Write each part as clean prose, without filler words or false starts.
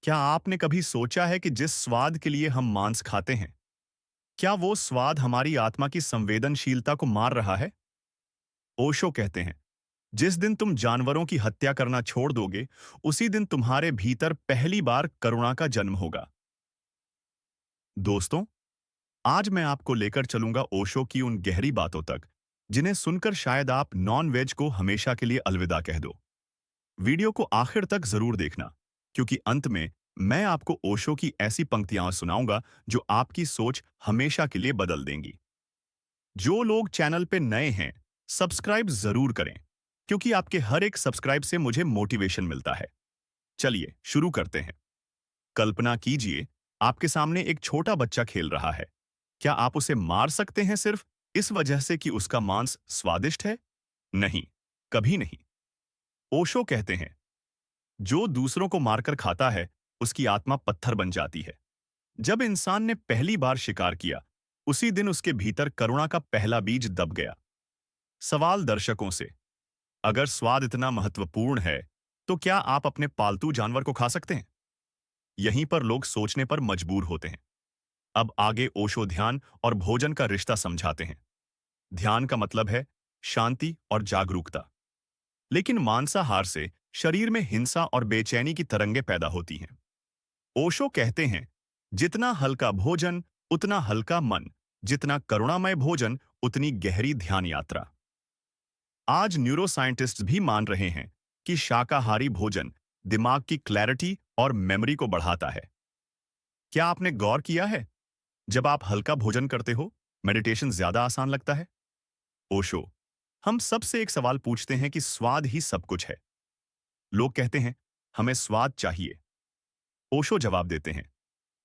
क्या आपने कभी सोचा है कि जिस स्वाद के लिए हम मांस खाते हैं, क्या वो स्वाद हमारी आत्मा की संवेदनशीलता को मार रहा है? ओशो कहते हैं, जिस दिन तुम जानवरों की हत्या करना छोड़ दोगे, उसी दिन तुम्हारे भीतर पहली बार करुणा का जन्म होगा। दोस्तों, आज मैं आपको लेकर चलूंगा ओशो की उन गहरी बातों तक, जिन्हें सुनकर शायद आप नॉन वेज को हमेशा के लिए अलविदा कह दो। वीडियो को आखिर तक जरूर देखना, क्योंकि अंत में मैं आपको ओशो की ऐसी पंक्तियां सुनाऊंगा जो आपकी सोच हमेशा के लिए बदल देंगी। जो लोग चैनल पे नए हैं, सब्सक्राइब जरूर करें, क्योंकि आपके हर एक सब्सक्राइब से मुझे मोटिवेशन मिलता है। चलिए शुरू करते हैं। कल्पना कीजिए, आपके सामने एक छोटा बच्चा खेल रहा है। क्या आप उसे मार सकते हैं सिर्फ इस वजह से कि उसका मांस स्वादिष्ट है? नहीं, कभी नहीं। ओशो कहते हैं, जो दूसरों को मारकर खाता है, उसकी आत्मा पत्थर बन जाती है। जब इंसान ने पहली बार शिकार किया, उसी दिन उसके भीतर करुणा का पहला बीज दब गया। सवाल दर्शकों से, अगर स्वाद इतना महत्वपूर्ण है, तो क्या आप अपने पालतू जानवर को खा सकते हैं? यहीं पर लोग सोचने पर मजबूर होते हैं। अब आगे ओशो ध्यान और भोजन का रिश्ता समझाते हैं। ध्यान का मतलब है शांति और जागरूकता। लेकिन मांसाहार से शरीर में हिंसा और बेचैनी की तरंगें पैदा होती हैं। ओशो कहते हैं, जितना हल्का भोजन उतना हल्का मन, जितना करुणामय भोजन उतनी गहरी ध्यान यात्रा। आज न्यूरोसाइंटिस्ट्स भी मान रहे हैं कि शाकाहारी भोजन दिमाग की क्लैरिटी और मेमोरी को बढ़ाता है। क्या आपने गौर किया है, जब आप हल्का भोजन करते हो, मेडिटेशन ज्यादा आसान लगता है? ओशो, हम सबसे एक सवाल पूछते हैं कि स्वाद ही सब कुछ है। लोग कहते हैं, हमें स्वाद चाहिए। ओशो जवाब देते हैं,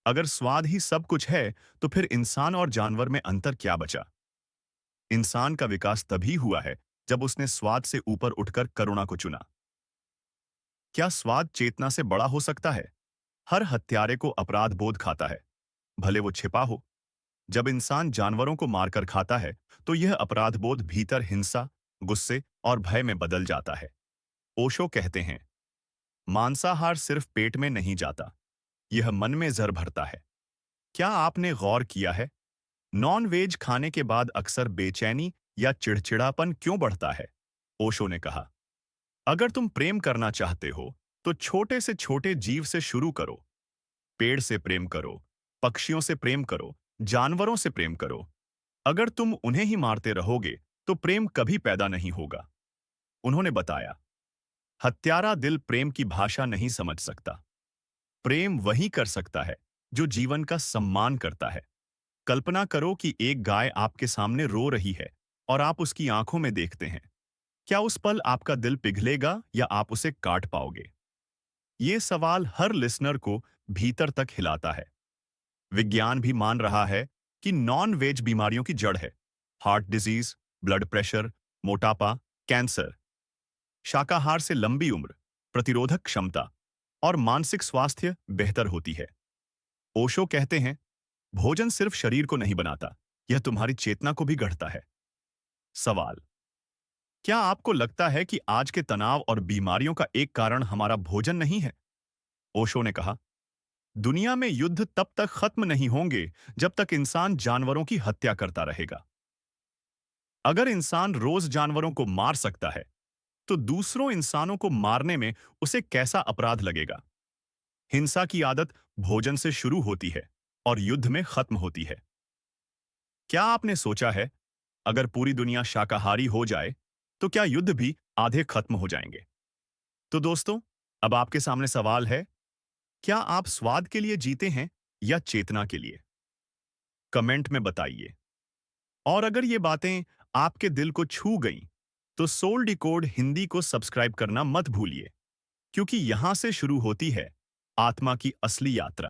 अगर स्वाद ही सब कुछ है, तो फिर इंसान और जानवर में अंतर क्या बचा? इंसान का विकास तभी हुआ है जब उसने स्वाद से ऊपर उठकर करुणा को चुना। क्या स्वाद चेतना से बड़ा हो सकता है? हर हत्यारे को अपराध बोध खाता है, भले वो छिपा हो। जब इंसान जानवरों को मारकर खाता है, तो यह अपराध बोध भीतर हिंसा, गुस्से और भय में बदल जाता है। ओशो कहते हैं, मांसाहार सिर्फ पेट में नहीं जाता, यह मन में जहर भरता है। क्या आपने गौर किया है, नॉन वेज खाने के बाद अक्सर बेचैनी या चिड़चिड़ापन क्यों बढ़ता है? ओशो ने कहा, अगर तुम प्रेम करना चाहते हो, तो छोटे से छोटे जीव से शुरू करो। पेड़ से प्रेम करो, पक्षियों से प्रेम करो, जानवरों से प्रेम करो। अगर तुम उन्हें ही मारते रहोगे, तो प्रेम कभी पैदा नहीं होगा। उन्होंने बताया, हत्यारा दिल प्रेम की भाषा नहीं समझ सकता। प्रेम वही कर सकता है जो जीवन का सम्मान करता है। कल्पना करो कि एक गाय आपके सामने रो रही है और आप उसकी आंखों में देखते हैं। क्या उस पल आपका दिल पिघलेगा या आप उसे काट पाओगे? ये सवाल हर लिसनर को भीतर तक हिलाता है। विज्ञान भी मान रहा है कि नॉन वेज बीमारियों की जड़ है। हार्ट डिजीज, ब्लड प्रेशर, मोटापा, कैंसर। शाकाहार से लंबी उम्र, प्रतिरोधक क्षमता और मानसिक स्वास्थ्य बेहतर होती है। ओशो कहते हैं, भोजन सिर्फ शरीर को नहीं बनाता, यह तुम्हारी चेतना को भी गढ़ता है। सवाल, क्या आपको लगता है कि आज के तनाव और बीमारियों का एक कारण हमारा भोजन नहीं है? ओशो ने कहा, दुनिया में युद्ध तब तक खत्म नहीं होंगे जब तक इंसान जानवरों की हत्या करता रहेगा। अगर इंसान रोज जानवरों को मार सकता है, तो दूसरों इंसानों को मारने में उसे कैसा अपराध लगेगा? हिंसा की आदत भोजन से शुरू होती है और युद्ध में खत्म होती है। क्या आपने सोचा है, अगर पूरी दुनिया शाकाहारी हो जाए, तो क्या युद्ध भी आधे खत्म हो जाएंगे? तो दोस्तों, अब आपके सामने सवाल है, क्या आप स्वाद के लिए जीते हैं या चेतना के लिए? कमेंट में बताइए। और अगर ये बातें आपके दिल को छू गईं, तो सोल डिकोड हिंदी को सब्सक्राइब करना मत भूलिए, क्योंकि यहां से शुरू होती है आत्मा की असली यात्रा।